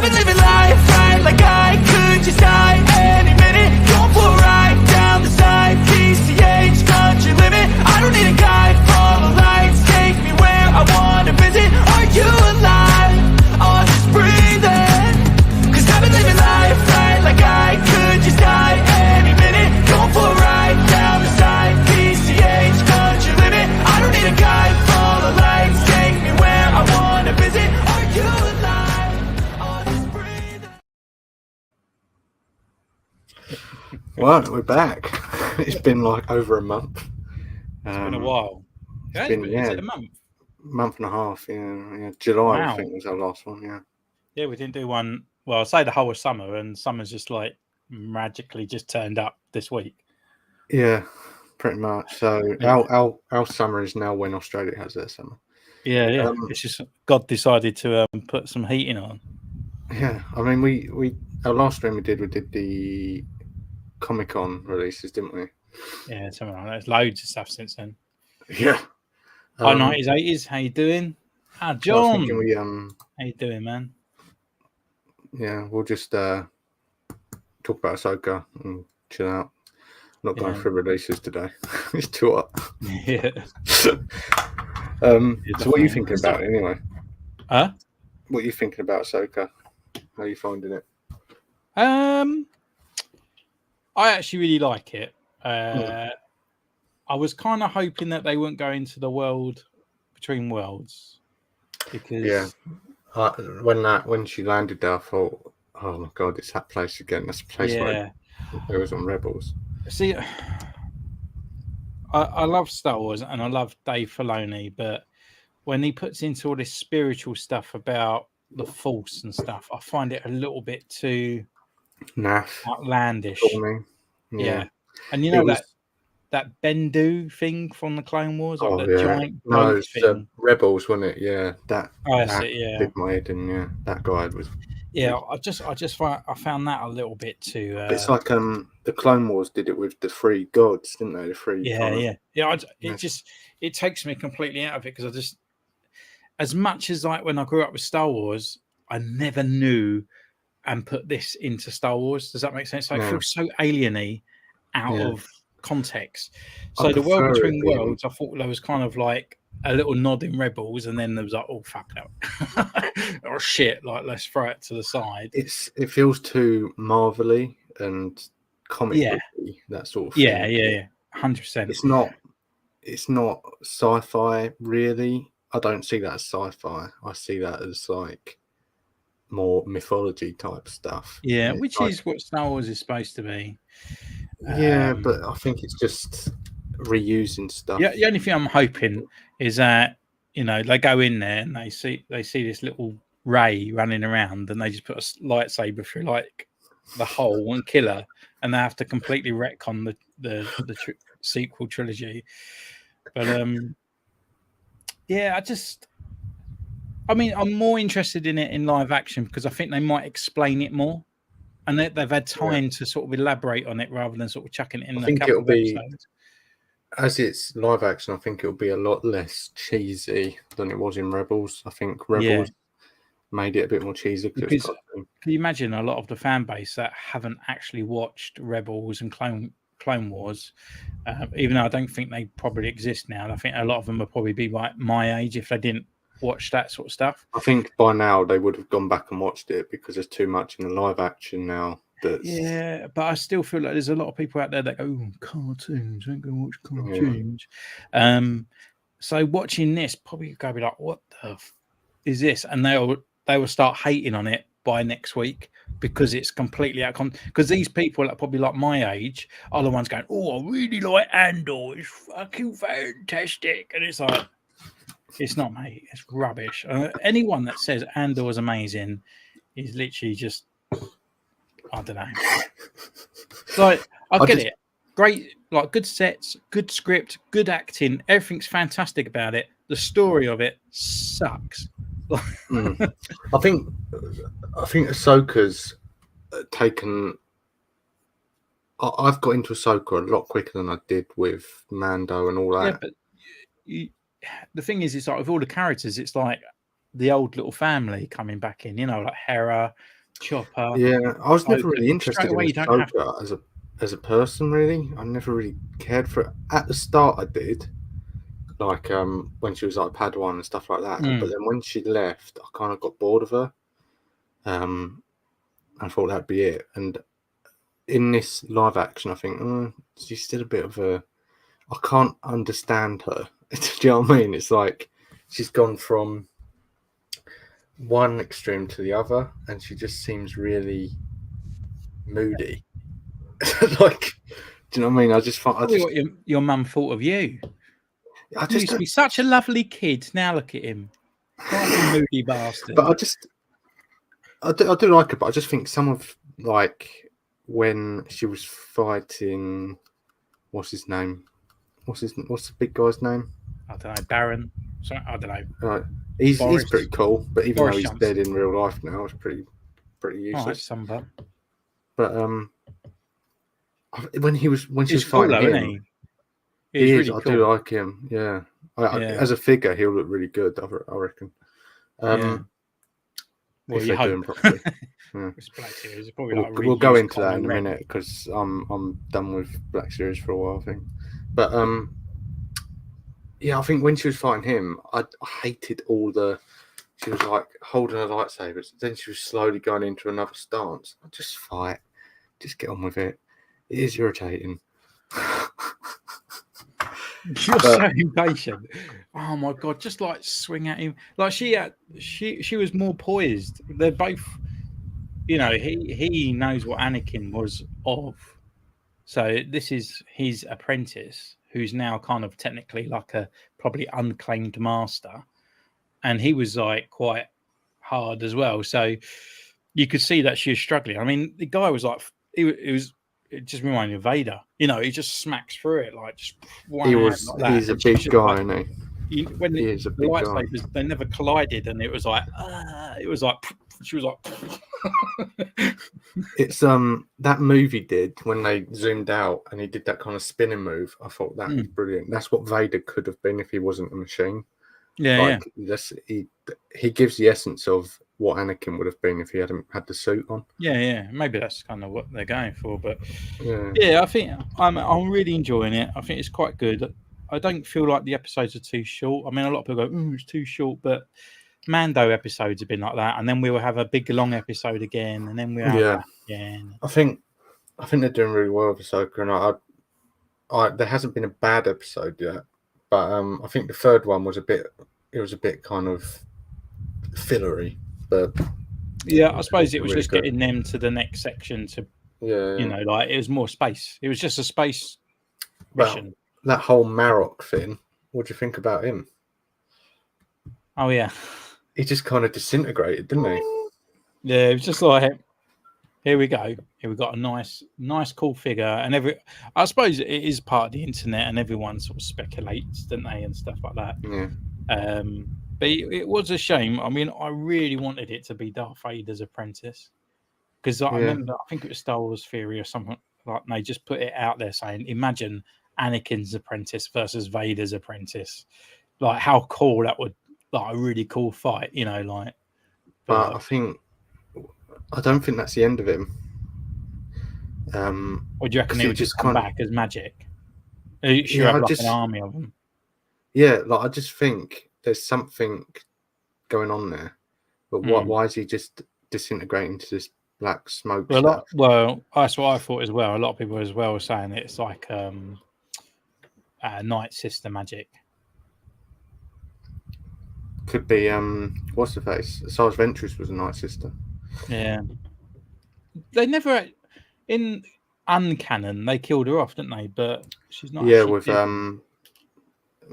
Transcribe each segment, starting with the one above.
been living life right like I could just die any minute. Going for a ride down the side, PCH, country living. I don't need a guide, follow lights, take me where I wanna visit. Are you alive? Or just breathing? Cause I've been living life right like I could just die any minute. Going for a ride down the side, PCH, country living. I don't need a guide, follow lights, take me where I wanna visit. Are you alive? Or just breathing? Well, we're back. It's been like over a month. It's been a while. It's Is been, it a month? month and a half. Yeah. July, I Wow. think, was our last one. Yeah. Yeah, we didn't do one. Well, I'll say the whole of summer, and summer's just like magically just turned up this week. Yeah, pretty much. So our summer is now when Australia has their summer. Yeah. It's just God decided to put some heating on. Yeah, I mean, we our last stream we did the Comic-Con releases, didn't we? Yeah, something like that. There's loads of stuff since then. Yeah. Hi, 90s, 80s. How you doing? Ah, I was John. thinking we How you doing, man? yeah, we'll just talk about Ahsoka and chill out. Not going for releases today. It's too hot. Yeah. So what are you thinking about it anyway? Huh? What are you thinking about Ahsoka? How are you finding it? I actually really like it. I was kind of hoping that they wouldn't go into the world between worlds because when she landed there, I thought, oh my god, it's that place again. That's the place where it was on Rebels. See, I love Star Wars and I love Dave Filoni, but when he puts into all this spiritual stuff about the Force and stuff, I find it a little bit too outlandish. Yeah. And you know that Bendu thing from the Clone Wars, like giant it's thing. Rebels, wasn't it? Yeah, that did my head, and that guide was. Yeah, I found that a little bit too. It's like the Clone Wars did it with the three gods, didn't they? The three. It takes me completely out of it because I just, as much as like when I grew up with Star Wars, I never knew and put this into Star Wars. Does that make sense? Like, it feels so alieny out of context. So the world between worlds, I thought there was kind of like a little nod in Rebels, and then there was like, oh fuck no, or shit, like let's throw it to the side. It feels too Marvel-y and comic booky, that sort of thing. Yeah, 100%. It's not sci-fi really. I don't see that as sci-fi. I see that as like more mythology type stuff. Yeah, which is what Star Wars is supposed to be. Yeah, but I think it's just reusing stuff. Yeah, the only thing I'm hoping is that they go in there and they see this little Rey running around, and they just put a lightsaber through like the hole and kill her, and they have to completely retcon the sequel trilogy. But I'm more interested in it in live action because I think they might explain it more. And they've had time to sort of elaborate on it rather than sort of chucking it in a couple of episodes. As it's live action, I think it'll be a lot less cheesy than it was in Rebels. I think Rebels made it a bit more cheesy. Because can you imagine a lot of the fan base that haven't actually watched Rebels and Clone Wars, even though I don't think they probably exist now. I think a lot of them would probably be like my age if they didn't watch that sort of stuff. I think by now they would have gone back and watched it because there's too much in the live action now. Yeah, but I still feel like there's a lot of people out there that go, cartoons, I'm going to watch cartoons. Yeah. So watching this, probably go be like, what the is this? And they will start hating on it by next week because it's completely out of because these people that probably like my age are the ones going, oh, I really like Andor, it's fucking fantastic. And it's like, it's not, mate. It's rubbish. Anyone that says Andor is amazing is literally just, I don't know. Like, I get it. Great, like good sets, good script, good acting. Everything's fantastic about it. The story of it sucks. I think Ahsoka's taken. I've got into Ahsoka a lot quicker than I did with Mando and all that. Yeah, but the thing is, it's like with all the characters, it's like the old little family coming back in. You know, like Hera, Chopper. Yeah, I was never Ahsoka. really Straight interested in away, you don't have. Ahsoka as a person. Really, I never really cared for it. At the start, I did, like when she was like Padawan and stuff like that. But then when she left, I kind of got bored of her. I thought that'd be it. And in this live action, I think she's still a bit of a. I can't understand her. Do you know what I mean? It's like she's gone from one extreme to the other, and she just seems really moody. Like, do you know what I mean? I just find Probably what your mum thought of you. I You just used to be such a lovely kid. Now look at him, like a moody bastard. But I do like her, but I just think some of like when she was fighting, what's his name? What's the big guy's name? I don't know, Baron. Sorry, I don't know. He's Boris. pretty cool, but even Boris though he's Johnson. dead in real life now, it's pretty All right, useless. Samba. But when she was He's fighting cool, though, him, isn't he? he is. Really I cool. do like him. Yeah. As a figure, he'll look really good. I reckon. Well, if you they do him hope. properly. Yeah. It's Black Series. It's probably like We'll go into that Kylo in a Ren. minute because I'm done with Black Series for a while, I think. But yeah, I think when she was fighting him, I hated all the. She was like holding her lightsabers, then she was slowly going into another stance. Just fight, just get on with it. It is irritating. You're so impatient. Oh my god! Just like swing at him. Like she was more poised. They're both. You know, he knows what Anakin was of. So this is his apprentice, who's now kind of technically like a probably unclaimed master, and he was like quite hard as well. So you could see that she was struggling. I mean, the guy was like, it just reminded me of Vader. You know, he just smacks through it like just. He's a big guy, isn't he? When He is a big guy. lightsabers, they never collided, and it was like she was like. It's that movie did when they zoomed out and he did that kind of spinning move. I thought that was brilliant. That's what Vader could have been if he wasn't a machine. Yeah, he gives the essence of what Anakin would have been if he hadn't had the suit on. Yeah. Maybe that's kind of what they're going for. But yeah, I think I'm really enjoying it. I think it's quite good. I don't feel like the episodes are too short. I mean, a lot of people go, "Ooh, it's too short," but Mando episodes have been like that, and then we will have a big long episode again, and then we'll have that again. I think they're doing really well with Ahsoka, and there hasn't been a bad episode yet, but I think the third one was a bit kind of fillery, but yeah, I suppose it was really just good. getting them to the next section to you know, like it was more space. It was just a space mission. That whole Marok thing. What do you think about him? Oh yeah. He just kind of disintegrated, didn't he? Yeah, it was just like, here we go. Here we got a nice, cool figure, and I suppose it is part of the internet, and everyone sort of speculates, don't they, and stuff like that. Yeah. But it was a shame. I mean, I really wanted it to be Darth Vader's apprentice because I remember, I think it was Star Wars Theory or something like they just put it out there saying, imagine Anakin's apprentice versus Vader's apprentice. Like how cool that would. Like a really cool fight, you know, like. But I don't think that's the end of him. Or do you reckon he would just come back as magic? You should have like an army of them. Yeah, like I just think there's something going on there. But why is he just disintegrating to this black smoke stuff? Well, that's what I thought as well. A lot of people as well were saying it's like Night Sister magic. Could be what's the face? Sarge Ventress was a Night Sister. Yeah. They never in uncanon they killed her off, didn't they? But she's not. Yeah, with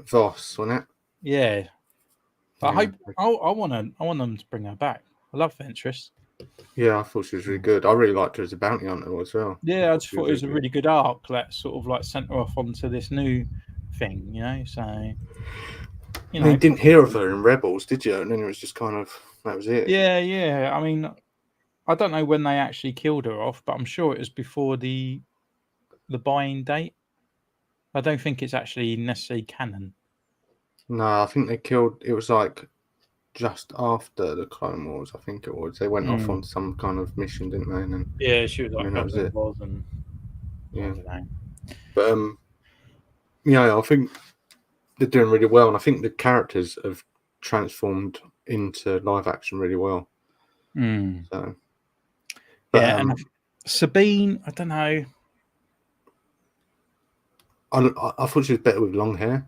Voss, wasn't it? Yeah. But I want them to bring her back. I love Ventress. Yeah, I thought she was really good. I really liked her as a bounty hunter as well. Yeah, I just thought it was a really good arc that sort of like sent her off onto this new thing, you know. So you know, you didn't hear of her in Rebels, did you? And then it was just kind of that was it. Yeah. I mean, I don't know when they actually killed her off, but I'm sure it was before the buy-in date. I don't think it's actually necessarily canon. No, I think they killed. It was like just after the Clone Wars, I think it was. They went off on some kind of mission, didn't they? And then, Yeah, she was like, that was it. And Yeah. I don't know. But yeah, I think they're doing really well, and I think the characters have transformed into live action really well. So, but, yeah, and Sabine, I don't know. I thought she was better with long hair.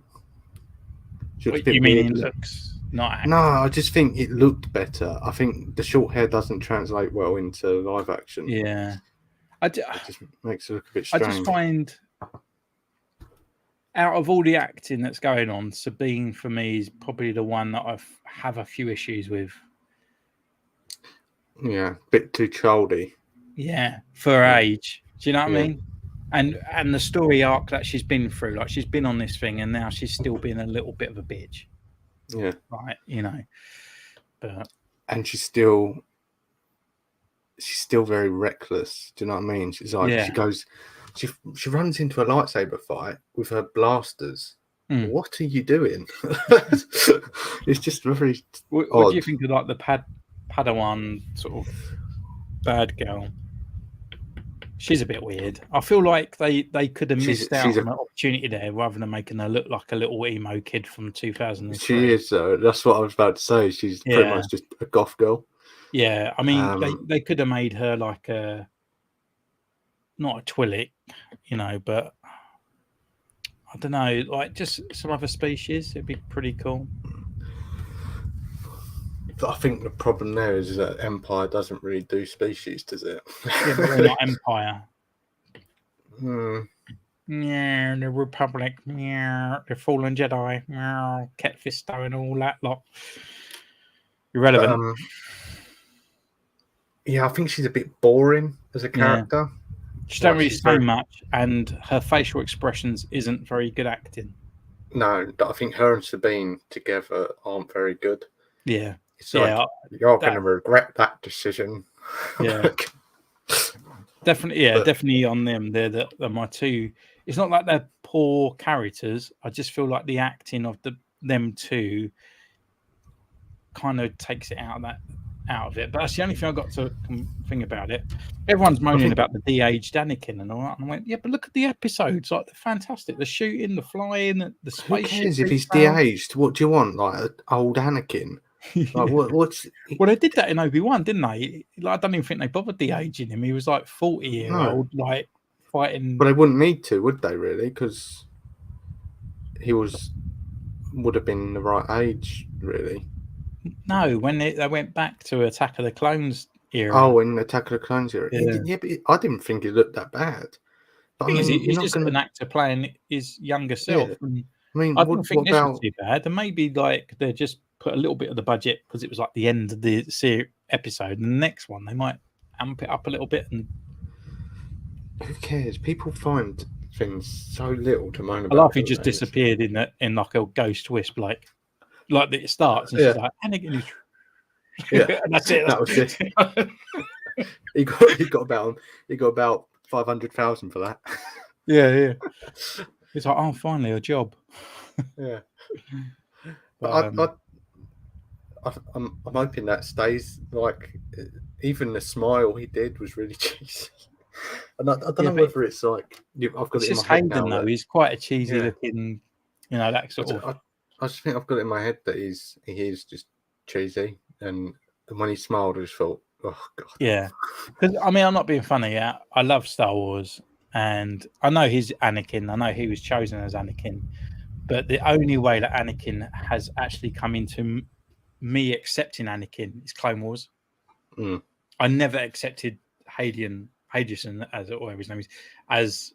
What you mean? It looks not acting. No, I just think it looked better. I think the short hair doesn't translate well into live action. Yeah, it just makes it look a bit strange. I just find, out of all the acting that's going on, Sabine for me is probably the one that I have a few issues with. Yeah, a bit too childy. Yeah, for her age. Do you know what I mean? And the story arc that she's been through, like she's been on this thing, and now she's still being a little bit of a bitch. Yeah, right. You know, but and she's still very reckless. Do you know what I mean? She's like she runs into a lightsaber fight with her blasters. What are you doing? It's just very. What do you think of like the Padawan sort of bad girl? She's a bit weird. I feel like they could have missed out on an opportunity there rather than making her look like a little emo kid from 2003. She is, though. That's what I was about to say. She's pretty much just a goth girl. Yeah, I mean, they could have made her like not a Twi'lek, you know, but I don't know, like just some other species. It'd be pretty cool. But I think the problem there is that Empire doesn't really do species, does it? Yeah, but they're not Empire. Yeah, the Republic. Yeah, the Fallen Jedi. Yeah, Ket Fisto and all that lot. Irrelevant. Yeah, I think she's a bit boring as a character. She don't really say much, and her facial expressions isn't very good acting. No, I think her and Sabine together aren't very good. Yeah. It's like, you're going to regret that decision. Yeah. Definitely on them. They're my two. It's not like they're poor characters. I just feel like the acting of them two kind of takes it out of it. But that's the only thing I got to think about it. Everyone's moaning about the de-aged Anakin and all that. And I went, yeah, but look at the episodes. Like, they're fantastic. The shooting, the flying, the spaceship. Who cares if he's de-aged? What do you want? Like old Anakin? Like, what's... Well, they did that in Obi-Wan, didn't they? Like, I don't even think they bothered de-aging him. He was like 40-year-old, like fighting. But they wouldn't need to, would they? Really? Because he would have been the right age, really. No, when they went back to Attack of the Clones era. Oh, in Attack of the Clones era. Yeah, but I didn't think it looked that bad. But I mean, he's just an actor playing his younger self. Yeah. And I mean, I don't think this was too bad. And maybe like they just put a little bit of the budget because it was like the end of the episode, and the next one they might amp it up a little bit. And who cares? People find things so little to moan about. I love he just disappeared in like a ghost wisp, like it starts and she's like, Anakin. Yeah, and that's it. That was it. he got about 500,000 for that. Yeah. It's like, oh, finally a job. Yeah. But I'm hoping that stays. Like, even the smile he did was really cheesy. And I don't know whether it's like I've got it in my head now. Though he's quite a cheesy looking, you know, that sort of. I just think I've got it in my head that he is just cheesy, and when he smiled, I just thought, oh god. Yeah, because I mean, I'm not being funny. Yeah, I love Star Wars, and I know he's Anakin. I know he was chosen as Anakin, but the only way that Anakin has actually come into me accepting Anakin is Clone Wars. I never accepted Hayden as whatever his name is as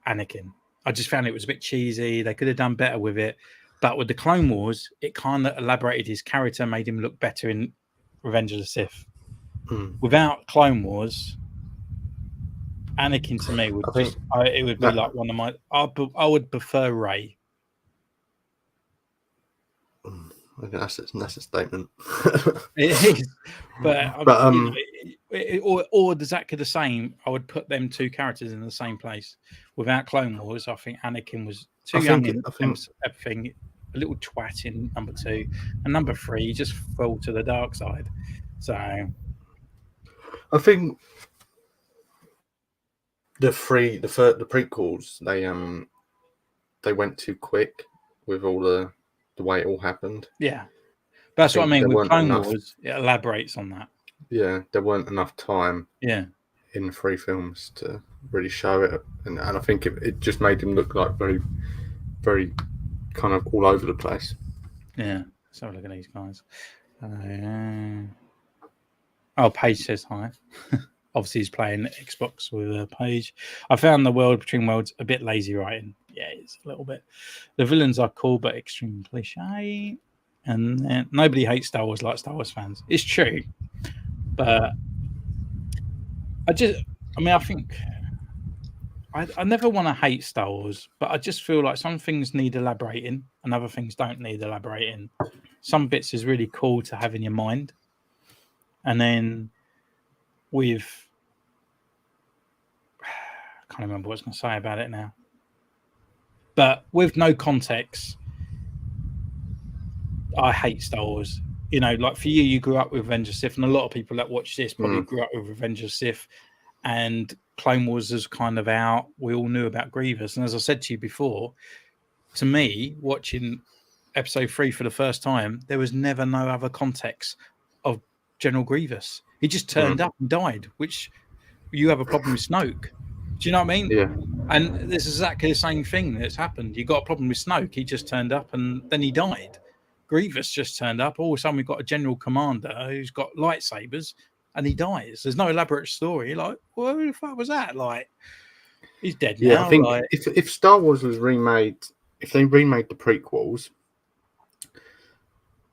Anakin. I just found it was a bit cheesy. They could have done better with it. But with the Clone Wars, it kind of elaborated his character, made him look better in Revenge of the Sith. Without Clone Wars, Anakin to me would it would be like one of my. I would prefer Rey. That's a statement. It is, but or exactly the same. I would put them two characters in the same place. Without Clone Wars, I think Anakin was too young in everything. a little twat in number 2, and number 3 he just fell to the dark side. So I think the prequels they went too quick with all the way it all happened. yeah, that's what I mean there with weren't Clone enough- Wars. It elaborates on that. Yeah, there weren't enough time Yeah, in 3 films to really show it, and I think it just made him look like very, very kind of all over the place. yeah. Let's have a look at these guys. Oh, Paige says hi. Obviously, he's playing Xbox with Paige. I found the World Between Worlds a bit lazy writing. Yeah, it's a little bit. The villains are cool, but extremely cliche. And nobody hates Star Wars like Star Wars fans. It's true. But I think I never want to hate Star Wars, but I just feel like some things need elaborating and other things don't need elaborating. Some bits is really cool to have in your mind. And then with... I can't remember what I was going to say about it now. But with no context, I hate Star Wars. You know, like for you grew up with Revenge of the Sith, and a lot of people that watch this probably grew up with Revenge of the Sith, and Clone Wars is kind of out. We all knew about Grievous. And as I said to you before, to me, watching episode 3 for the first time, there was never no other context of General Grievous. He just turned up and died, which you have a problem with Snoke. Do you know what I mean? Yeah. And this is exactly the same thing that's happened. You got a problem with Snoke. He just turned up and then he died. Grievous just turned up. All of a sudden, we've got a general commander who's got lightsabers and he dies. There's no elaborate story. Like, well, who the fuck was that? Like, he's dead now. Yeah, I think like, if Star Wars was remade, if they remade the prequels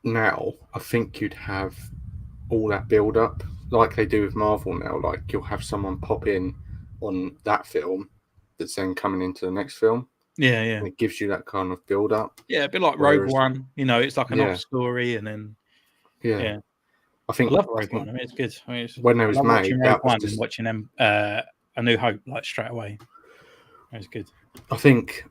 now, I think you'd have all that build up like they do with Marvel now. Like, you'll have someone pop in on that film that's then coming into the next film. yeah. And it gives you that kind of build up. Yeah, a bit like Rogue One. You know, it's like an off story and then... Yeah. I think I love Rogue One. I mean, it's good. I mean, when it was made, that was just... watching them, A New Hope, like straight away. It was good. I think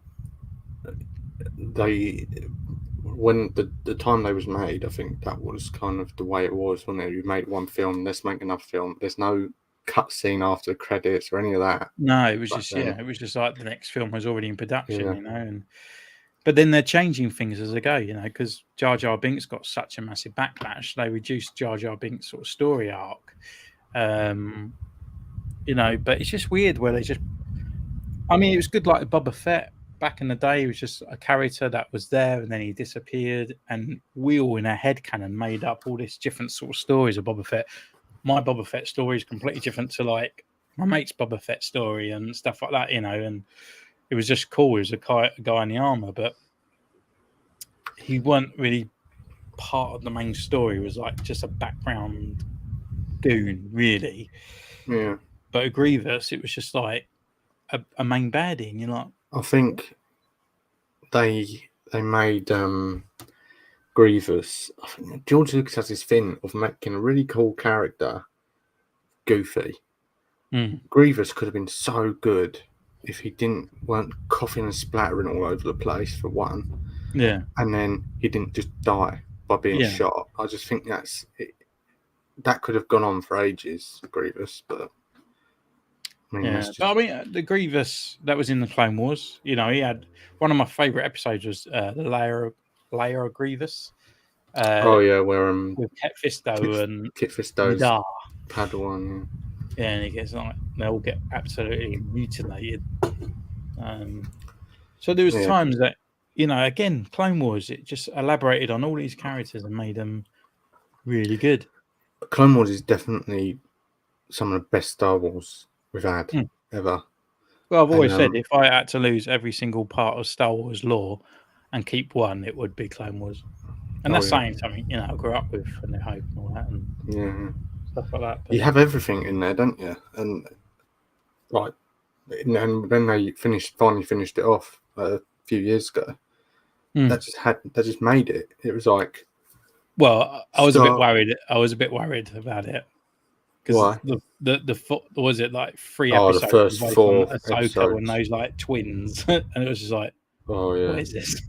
when the time they was made, I think that was kind of the way it was, wasn't it? You make one film, let's make another film. There's no cut scene after the credits or any of that. No, it was just it was just like the next film was already in production, you know. But then they're changing things as they go, you know, because Jar Jar Binks got such a massive backlash. They reduced Jar Jar Binks' sort of story arc, you know. But it's just weird where they just... I mean, it was good like Boba Fett back in the day. He was just a character that was there and then he disappeared, and we all in our headcanon made up all this different sort of stories of Boba Fett. My Boba Fett story is completely different to like my mate's Boba Fett story and stuff like that, you know. And it was just cool. He was a guy in the armor, but he wasn't really part of the main story. He was like just a background goon, really. Yeah. But at Grievous, it was just like a main baddie, and you're like... I think they made Grievous... I think George Lucas has this thing of making a really cool character goofy. Grievous could have been so good if he weren't coughing and splattering all over the place, for one. Yeah. And then he didn't just die by being shot. I just think that's it. That could have gone on for ages, Grievous, but... I mean, but I mean, the Grievous that was in the Clone Wars, you know, he had... One of my favourite episodes was the Layer of Grievous. where with Kit Fisto and Kit Fisto's Nadar. Padawan. Yeah, and he gets like they all get absolutely mutilated. So there was times that, you know, again, Clone Wars, it just elaborated on all these characters and made them really good. Clone Wars is definitely some of the best Star Wars we've had ever. Well, I've always said if I had to lose every single part of Star Wars lore and keep one, it would be Clone Wars. And that's saying something, you know, I grew up with A New Hope and all that and stuff like that. But you have everything in there, don't you? And like, and then they finally finished it off a few years ago. That just made it. It was like... Well, I was a bit worried. I was a bit worried about it. Why? The was it like 3 episodes? The first 4 Ahsoka episodes. and those like twins, and it was just like, oh yeah, what is this?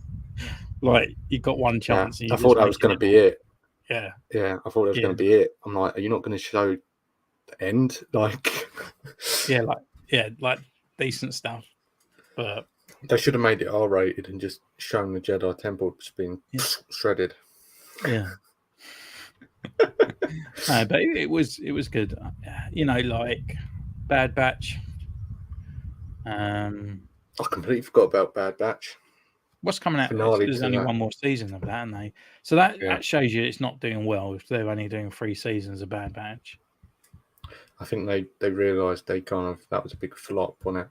Like you got one chance. And I you're thought just that was going to making be it. Yeah. Yeah, I thought that was going to be it. I'm like, are you not going to show the end? Like, like decent stuff. But they should have made it R-rated and just shown the Jedi Temple just being shredded. Yeah. No, but it was good. You know, like Bad Batch. I completely forgot about Bad Batch. What's coming out? Finale There's to only that. one more season of that, aren't they? So that shows you it's not doing well if they're only doing 3 seasons of Bad Batch. I think they realised that was a big flop on it.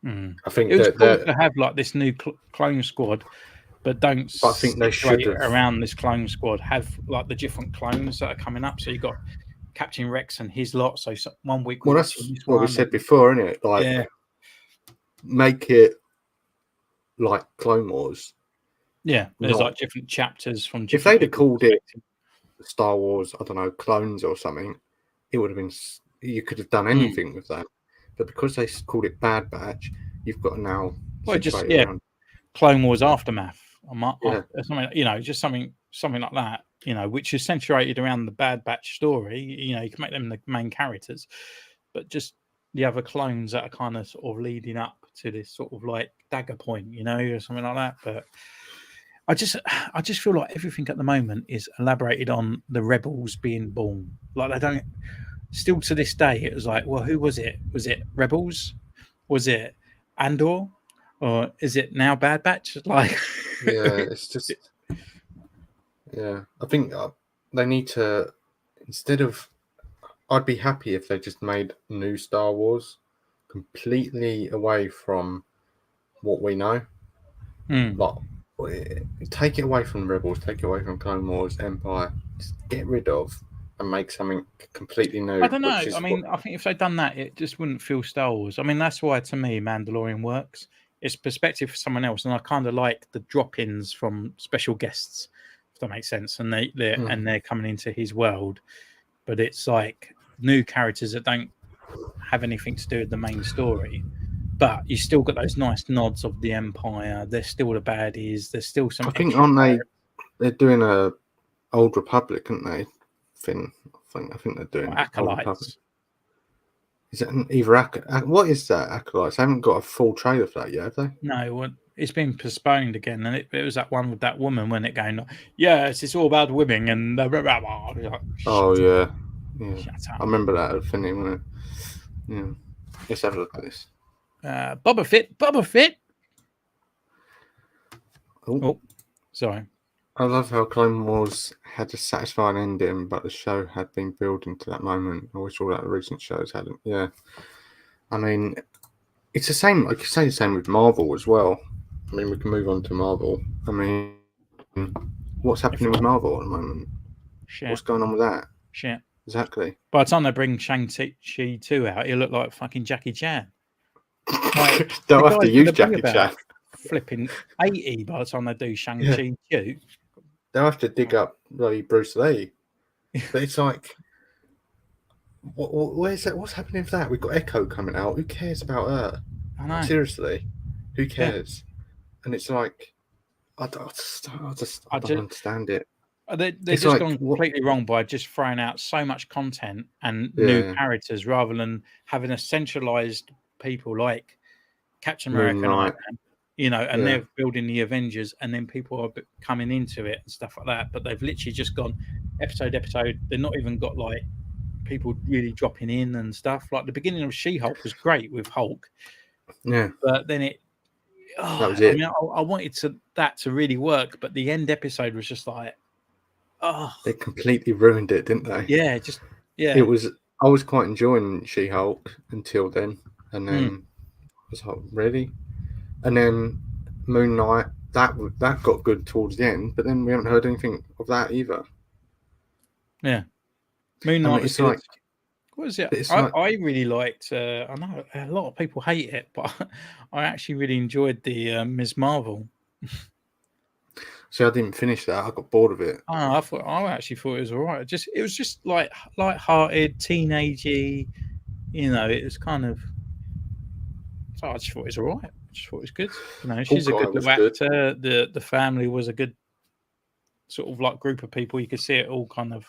I think it was cool to have like this new clone squad, but don't I think they should have around this clone squad have like the different clones that are coming up. So you got Captain Rex and his lot. So 1 week. Well, that's what we said before, isn't it? Like, make it like Clone Wars. Yeah, there's like different chapters from. If they'd have called it Star Wars, I don't know, Clones or something, it would have been. You could have done anything with that, but because they called it Bad Batch, you've got to now. Well, just Clone Wars Aftermath, something, you know, just something like that, you know, which is centrated around the Bad Batch story. You know, you can make them the main characters, but just the other clones that are kind of sort of leading up to this sort of like dagger point, you know, or something like that. But I just feel like everything at the moment is elaborated on the rebels being born. Like they don't. Still to this day, it was like, well, who was it? Was it Rebels? Was it Andor? Or is it now Bad Batch? Like, it's just, I think they need to, instead of, I'd be happy if they just made new Star Wars completely away from what we know. Like, take it away from Rebels, take it away from Clone Wars, Empire, just get rid of and make something completely new. I don't know. I mean, I think if they'd done that, it just wouldn't feel Star Wars. I mean, that's why, to me, Mandalorian works. It's perspective for someone else, and I kind of like the drop-ins from special guests, if that makes sense. And they're coming into his world, but it's like new characters that don't have anything to do with the main story. But you still got those nice nods of the Empire. They're still the baddies. There's still some. I think, aren't they? They're doing a Old Republic, aren't they? I think they're doing Acolytes. Is it either what is that? Acolytes? I haven't got a full trailer for that yet, have they? No, well, it's been postponed again, and it was that one with that woman when it going, yes, it's all about women and oh yeah. I remember that at Finny, wasn't it? Yeah. Let's have a look at this. Boba Fett. Oh, sorry. I love how Clone Wars had a satisfying ending, but the show had been building to that moment. I wish all that the recent shows hadn't. Yeah. I mean, it's the same, like you say, the same with Marvel as well. I mean, we can move on to Marvel. I mean, what's happening with Marvel at the moment? Shit. What's going on with that? Shit. Exactly. By the time they bring Shang-Chi 2 out, he'll look like fucking Jackie Chan. Like, don't have to use Jackie Chan. Flipping 80 by the time they do Shang-Chi 2. They'll have to dig up bloody Bruce Lee. But it's like, where's that? What's happening with that? We've got Echo coming out. Who cares about her? I know. Seriously, who cares? Yeah. And it's like, I just don't understand it. They're just like, gone completely wrong by just throwing out so much content and new characters rather than having a centralized people like Captain America and Iron Man. You know, and they're building the Avengers, and then people are coming into it and stuff like that. But they've literally just gone episode. They're not even got like people really dropping in and stuff. Like the beginning of She-Hulk was great with Hulk. Yeah. But then that was it. I mean, I wanted that to really work, but the end episode was just like, they completely ruined it, didn't they? Yeah, It was. I was quite enjoying She-Hulk until then, and then I was like, really. And then Moon Knight, that got good towards the end, but then we haven't heard anything of that either. Yeah, Moon Knight was like, what was it? I really liked. I know a lot of people hate it, but I actually really enjoyed the Ms. Marvel. See, I didn't finish that. I got bored of it. I actually thought it was all right. It was just like light-hearted, teenagey. You know, it was kind of. So I just thought it was all right. Just thought it was good. You know, she's Hawkeye a good was little good. actor. The family was a good sort of like group of people. You could see it all kind of.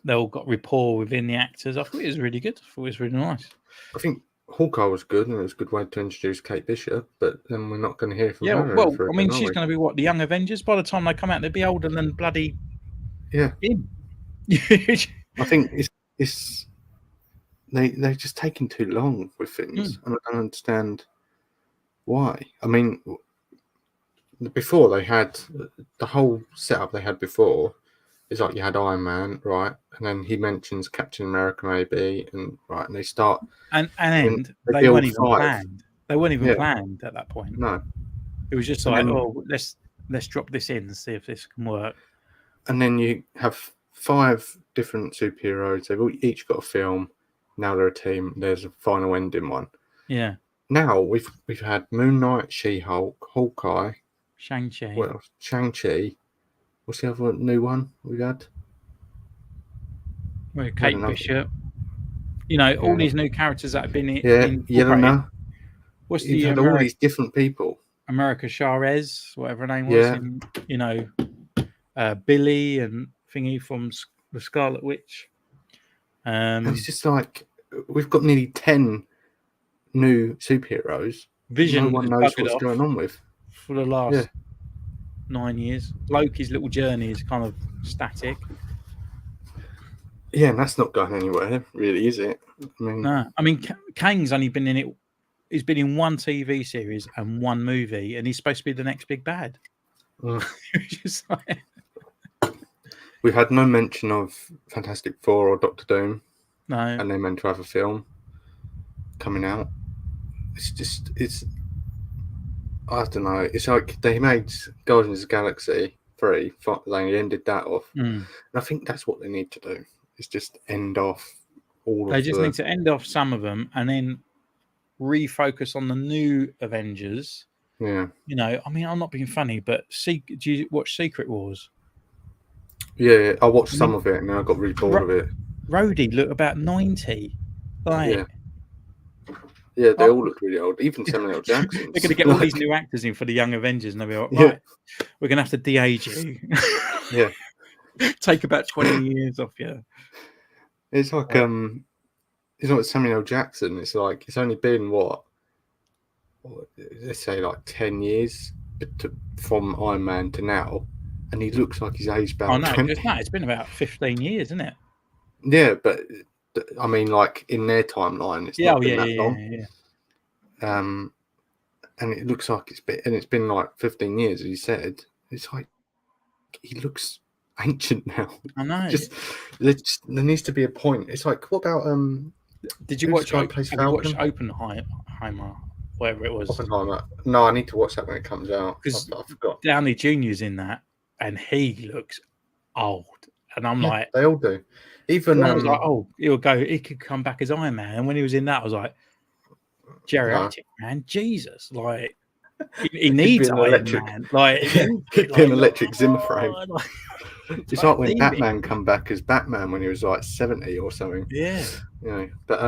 They all got rapport within the actors. I thought it was really good. I thought it was really nice. I think Hawkeye was good, and it was a good way to introduce Kate Bishop. But then we're not going to hear from Yeah, her. well, for I mean, again, she's are we? going to be what, the Young Avengers? By the time they come out, they'll be older than bloody Yeah, him. I think it's they're just taking too long with things, and I don't understand why. I mean, before they had the whole setup they had before is like you had Iron Man, right, and then he mentions Captain America maybe, and right, and they start and they they build weren't even 5. planned. They weren't even Yeah. planned at that point. No, It was just And like, then- oh, let's drop this in and see if this can work. and then you have 5 different superheroes. They've all, each got a film. Now they're a team. There's a final ending one. Yeah, Now we've had Moon Knight, She-Hulk, Hawkeye, Shang-Chi. what else? Shang-Chi. What's the other new one we had? Well, Kate another- Bishop. You know, all Yeah. these new characters that have been Yeah, incorporated. Yelena. What's You've the had all these different people. America Chavez, whatever her name was? Yeah. And, you know, Billy and thingy from the Scarlet Witch. And it's just like we've got nearly 10 new superheroes. Vision No one has knows buggered what's off going on with. for the last Yeah. 9 years. Loki's little journey is kind of static. Yeah, and that's not going anywhere, really, is it? I mean, No, I mean, Kang's only been in it. He's been in one TV series and one movie, and he's supposed to be the next big bad. Mm. Just like, we had no mention of Fantastic Four or Doctor Doom, no, and they're meant to have a film coming out. It's I don't know. It's like they made Guardians of the Galaxy 3, they ended that off. And I think that's what they need to do. Is just end off all they of just the... need to end off some of them and then refocus on the new Avengers. Yeah. You know, I mean, I'm not being funny, but do you watch Secret Wars? Yeah, I watched some of it and then I got really bored of it. Rhodey looked about 90. Like, yeah, they all look really old. Even Samuel L. Jackson. they're going to get all these new actors in for the Young Avengers, and they'll be like, Yeah. right, we're going to have to de-age you. Yeah. Take about 20 years off you. It's like Samuel L. Jackson. It's like it's only been what let's say like 10 years from Iron Man to now, and he looks like he's aged about 20. It's been about 15 years, isn't it? Yeah, but I mean, like in their timeline, it's not been that long. And it looks like it's been like 15 years, as you said. It's like he looks ancient now. I know. There needs to be a point. It's like, what about Did you watch Oppenheimer, whatever it was? Oppenheimer. No, I need to watch that when it comes out. Because I forgot. Downey Jr.'s in that, and he looks old. And I'm like, they all do. Even I was like, oh, he could come back as Iron Man. And when he was in that, I was like, geriatric man, Jesus, like he needs an Iron electric Man. Like he'd be an electric Zimmer frame. Like, it's like when Batman come back as Batman when he was like 70 or something. Yeah. You know, but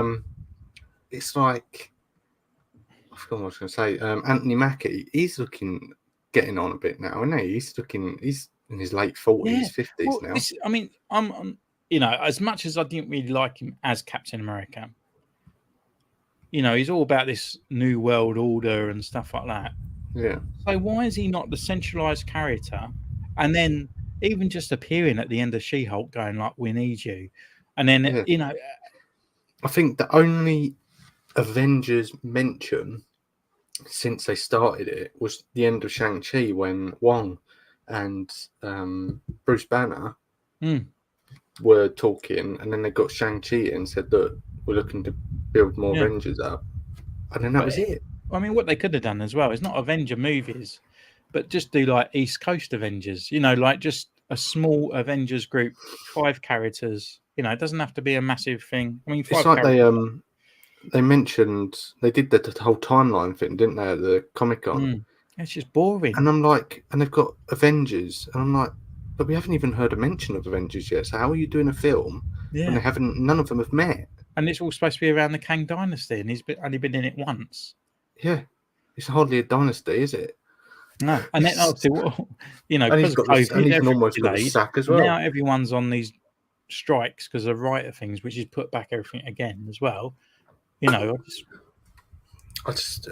it's like I forgot what I was going to say. Anthony Mackie, he's getting on a bit now, isn't he? He's in his late 40s, 50s now. I mean, I'm you know, as much as I didn't really like him as Captain America, you know, he's all about this new world order and stuff like that. Yeah. So why is he not the centralized character? And then even just appearing at the end of She-Hulk going like, we need you. And then, you know... I think the only Avengers mention since they started it was the end of Shang-Chi when Wong and Bruce Banner were talking, and then they got Shang-Chi in and said that we're looking to build more Avengers up. And then that was it. I mean, what they could have done as well is not Avenger movies, but just do like East Coast Avengers, you know, like just a small Avengers group, 5 characters. You know, it doesn't have to be a massive thing. I mean, 5 it's like characters. they mentioned they did the whole timeline thing, didn't they, at the Comic-Con? It's just boring. And I'm like, and they've got Avengers, and I'm like, but we haven't even heard a mention of Avengers yet. So how are you doing a film when they haven't? None of them have met. And it's all supposed to be around the Kang Dynasty, and he's only been in it once. Yeah, It's hardly a dynasty, is it? No, and then obviously, you know, And because he's of got this, COVID, and he's everything almost got a delayed. sack as Now well. everyone's on these strikes because of writer things, which has put back everything again as well. You know, I just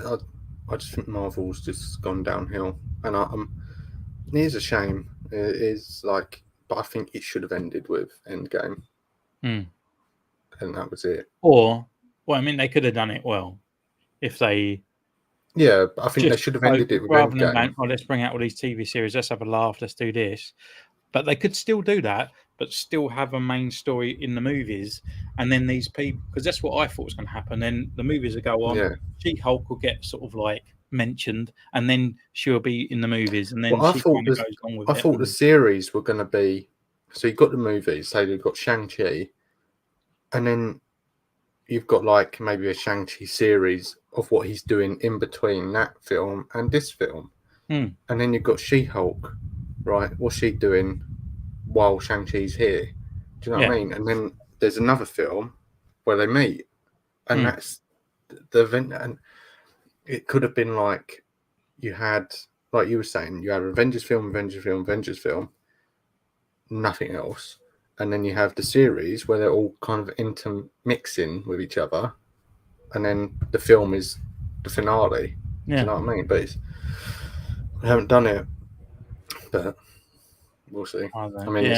think Marvel's just gone downhill, and it is a shame. It is like, but I think it should have ended with Endgame, and that was it. Or, well, I mean, they could have done it well if they. Yeah, but I think they Just should have ended it with rather than Endgame. oh, let's bring out all these TV series, let's have a laugh, let's do this. But they could still do that, but still have a main story in the movies. And then these people, because that's what I thought was going to happen. Then the movies will go on. Yeah. She-Hulk will get sort of like mentioned, and then she'll be in the movies, and then Well, she kind of goes on with I it. thought the series were going to be. So you've got the movies, say you've got Shang-Chi, and then you've got like maybe a Shang-Chi series of what he's doing in between that film and this film. And then you've got She-Hulk, right? What's she doing while Shang-Chi's here? Do you know what I mean? And then there's another film where they meet, and that's the event. And it could have been like you had, like you were saying, you have Avengers film, nothing else. And then you have the series where they're all kind of intermixing with each other, and then the film is the finale. Do you know what I mean? But they haven't done it, but we'll see. I mean,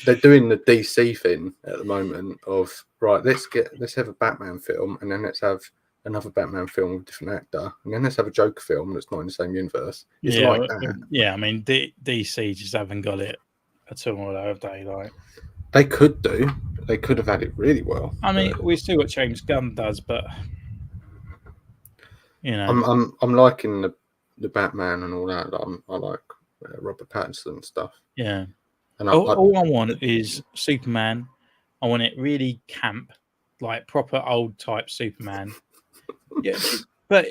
they're doing the DC thing at the moment of right. Let's have a Batman film, and then let's have another Batman film with a different actor, and then let's have a Joker film that's not in the same universe. It's like that. Yeah, I mean, DC just haven't got it at all, have they? Like. They could do. They could have had it really well. I mean, we still what James Gunn does, but you know, I'm liking the Batman and all that. I like Robert Pattinson and stuff. Yeah. And all I want is Superman. I want it really camp, like proper old type Superman. Yeah, but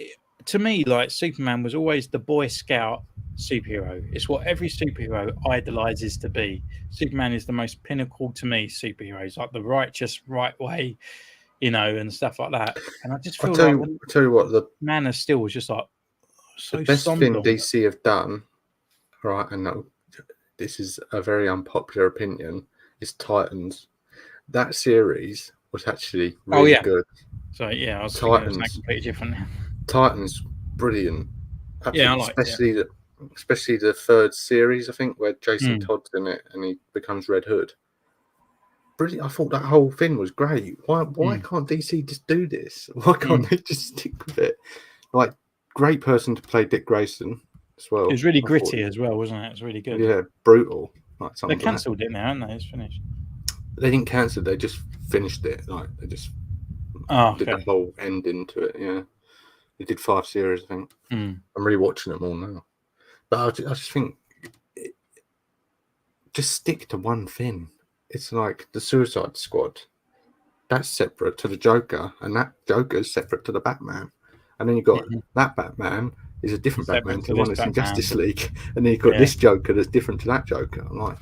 to me, like Superman was always the Boy Scout superhero. It's what every superhero idolizes to be. Superman is the most pinnacle to me. Superheroes like the righteous, right way, you know, and stuff like that. And I just feel I'll tell you what, the Man of Steel was just like so the best somber. thing DC have done, right? And this is a very unpopular opinion, is Titans. That series was actually really good. So yeah, I was thinking it was something completely different. Titans, brilliant. Absolutely, yeah, I like especially the third series, I think, where Jason Todd's in it and he becomes Red Hood. Brilliant. I thought that whole thing was great. Why can't DC just do this? Why can't they just stick with it? Like, great person to play Dick Grayson as well. It was really gritty as well, wasn't it? It was really good. Yeah, brutal. Like they cancelled it now, haven't they? It's finished. They didn't cancel. They just finished it. Like they just did the whole ending to it. Yeah, they did 5 series, I think. I'm rewatching them all now. But I just think, just stick to one thing. It's like the Suicide Squad. That's separate to the Joker, and that Joker is separate to the Batman. And then you've got that Batman is a different Batman to the one that's in Justice League. And then you've got this Joker that's different to that Joker. I'm like,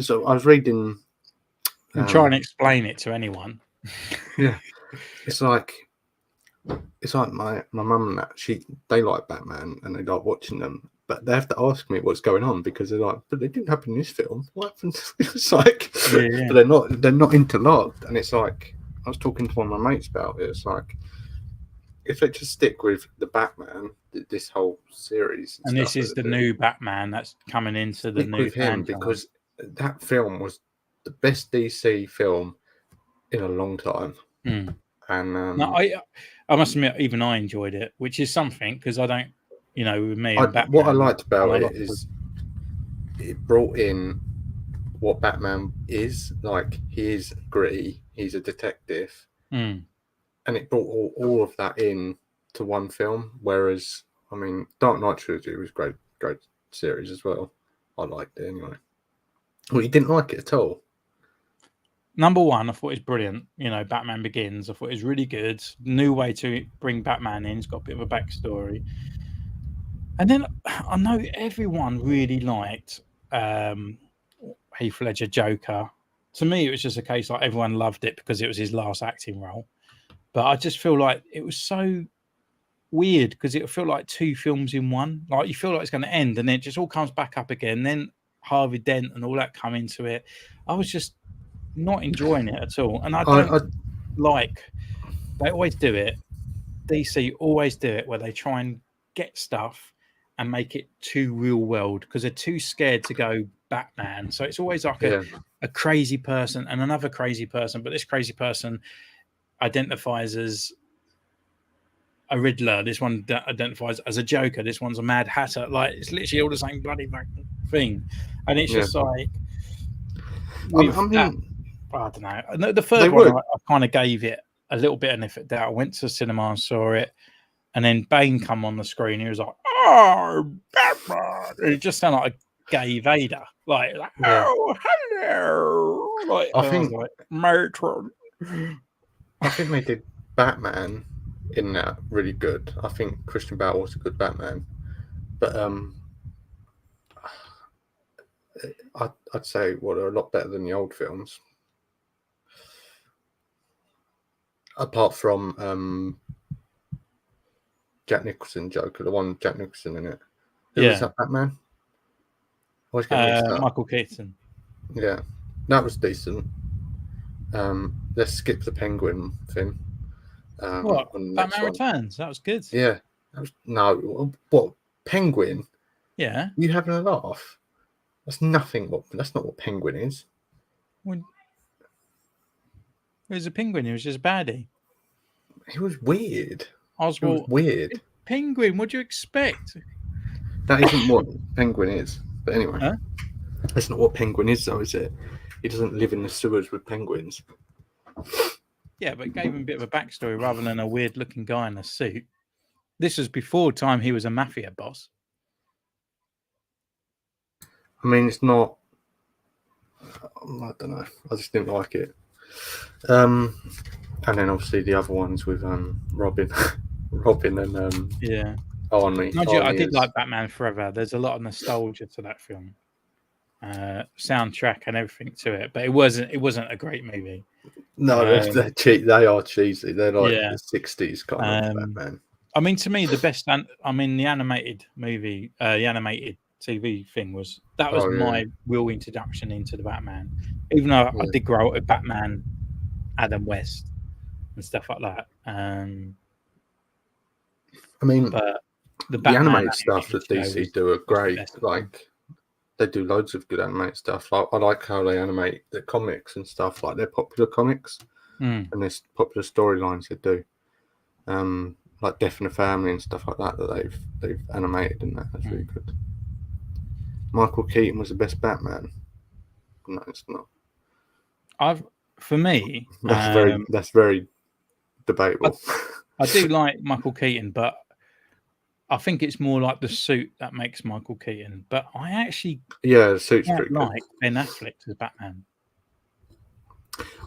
So I was reading. I'm trying to explain it to anyone. Yeah, it's like my mum and that they like Batman and they like watching them, but they have to ask me what's going on because they're like, but they didn't happen in this film. What happened? It's like, but they're not interlocked, and it's like I was talking to one of my mates about it. It's like if they just stick with the Batman, this whole series, and this is the new Batman that's coming into the new with him because that film was the best DC film in a long time. And no, I must admit, even I enjoyed it, which is something because I don't, you know, with me and Batman. What I liked about it is it brought in what Batman is like. He is gritty. He's a detective, and it brought all of that in to one film. Whereas, I mean, Dark Knight trilogy was great series as well. I liked it anyway. Well, you didn't like it at all. Number one, I thought it was brilliant. You know, Batman Begins. I thought it was really good. New way to bring Batman in. It's got a bit of a backstory. And then I know everyone really liked Heath Ledger Joker. To me, it was just a case like everyone loved it because it was his last acting role. But I just feel like it was so weird because it felt like 2 films in one. Like you feel like it's going to end, and then it just all comes back up again. Then Harvey Dent and all that come into it. I was just not enjoying it at all, and I don't like. They always do it. DC always do it where they try and get stuff and make it too real world because they're too scared to go Batman. So it's always like a crazy person and another crazy person, but this crazy person identifies as a Riddler. This one identifies as a Joker. This one's a Mad Hatter. Like it's literally all the same bloody thing, and it's just like I don't know. The third one, I kind of gave it a little bit of an effort doubt. I went to the cinema and saw it, and then Bane come on the screen. He was like, "Oh, Batman!" And it just sounded like a gay Vader, like "Oh, hello!" Like I think like, Matron. I think they did Batman in that really good. I think Christian Bale was a good Batman, but I'd say they're a lot better than the old films. Apart from Jack Nicholson Joker, the one with Jack Nicholson in it. Who was that Batman? Always get mixed up. Michael Keaton. Yeah, that was decent. Let's skip the Penguin thing. What? Batman Returns? That was good. Yeah. What? Penguin? Yeah. You having a laugh? That's nothing. That's not what Penguin is. It was a penguin. He was just a baddie. He was weird. Oswald. It was weird. Penguin. What do you expect? That isn't what Penguin is. But anyway, that's not what Penguin is, though, is it? He doesn't live in the sewers with penguins. Yeah, but it gave him a bit of a backstory rather than a weird-looking guy in a suit. This was before time he was a mafia boss. I mean, it's not. I don't know. I just didn't like it. And then obviously the other ones with Robin, and Arnie. I did like Batman Forever. There's a lot of nostalgia to that film, soundtrack and everything to it. But it wasn't a great movie. No, they're cheap. They are cheesy. They're like the '60s kind of Batman. I mean, to me, the best. The animated movie, the animated TV thing was my real introduction into the Batman. Even though I did grow up with Batman, Adam West, and stuff like that. But the animated stuff that DC do are great. Like they do loads of good animated stuff. I like how they animate the comics and stuff. Like they're popular comics and there's popular storylines they do. Like Death in the Family and stuff like that they've animated, and that's really good. Michael Keaton was the best Batman. No, it's not. For me, that's very debatable. I do like Michael Keaton, but I think it's more like the suit that makes Michael Keaton. But I actually the suit's pretty good. Like Ben Affleck as Batman.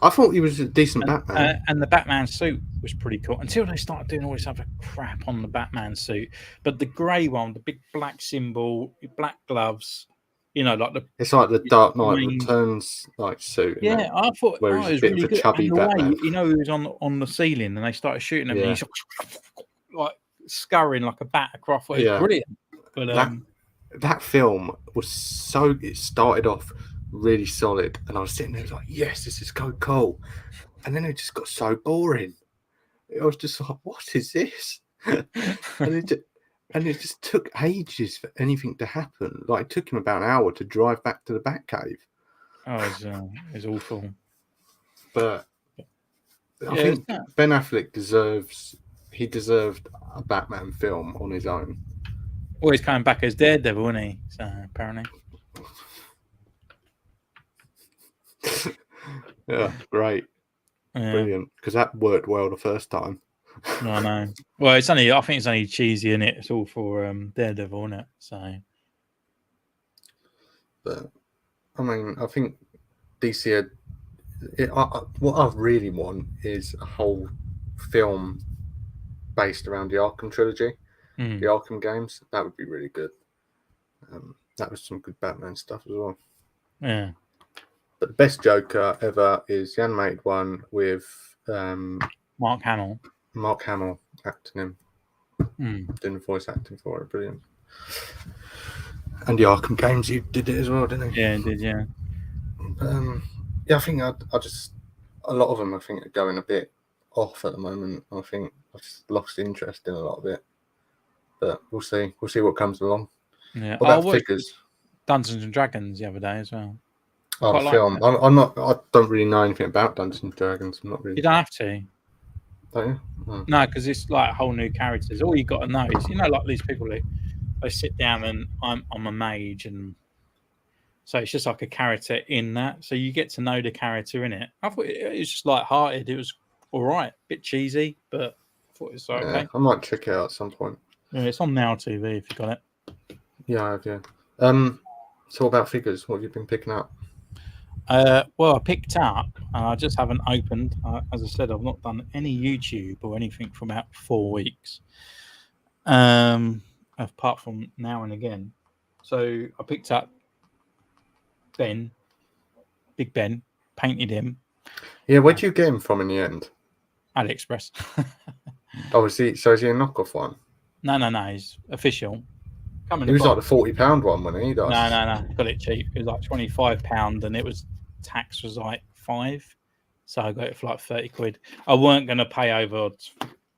I thought he was a decent Batman. And the Batman suit was pretty cool until they started doing all this other crap on the Batman suit. But the grey one, the big black symbol, black gloves, it's like the Dark Knight Returns like suit. Yeah, I thought it was really good. Chubby Batman. He was on the ceiling and they started shooting him and he's like scurrying like a bat across. It was brilliant. But that film was it started off really solid, and I was sitting there like, yes, this is so cool, and then it just got so boring. I was just like, what is this? and it just took ages for anything to happen. Like it took him about an hour to drive back to the Batcave. Oh, it's awful. But I think Ben Affleck deserved a Batman film on his own. Well, he's coming back as Daredevil, isn't he? So apparently. Yeah, great. Brilliant. Because that worked well the first time. I know. Well, I think it's only cheesy, isn't it? It's all for Daredevil, isn't it? So. But, I mean, I think DC what I really want is a whole film based around the Arkham trilogy, the Arkham games. That would be really good. That was some good Batman stuff as well. Yeah. But the best Joker ever is the animated one with Mark Hamill. Mark Hamill acting him. doing the voice acting for it. Brilliant. And the Arkham games, you did it as well, didn't you? Yeah, it did. Yeah. Yeah, I think I just a lot of them I think are going a bit off at the moment. I think I've just lost interest in a lot of it, but we'll see. We'll see what comes along. Yeah. What about figures? Dungeons and Dragons the other day as well. Oh, the film. I'm not. I don't really know anything about Dungeons and Dragons. I'm not really. You don't have to. Don't you? Oh. No, because it's like whole new characters. All you got to know is, like these people who they sit down and I'm a mage, and so it's just like a character in that. So you get to know the character in it. I thought it was just light-hearted. It was all right, bit cheesy, but I thought it was okay. I might check it out at some point. Yeah, it's on Now TV if you got it. Yeah, I have. Yeah. So about figures, what have you been picking up? Well, I picked up, and I just haven't opened. As I said, I've not done any YouTube or anything for about 4 weeks, apart from now and again. So I picked up Big Ben, painted him. Yeah, where'd you get him from in the end? AliExpress. Oh, is he a knockoff one? No, he's official. He was like the £40 one, wasn't he? No, got it cheap. It was like £25, and it was tax was like £5, so I got it for like 30 quid. I weren't going to pay over.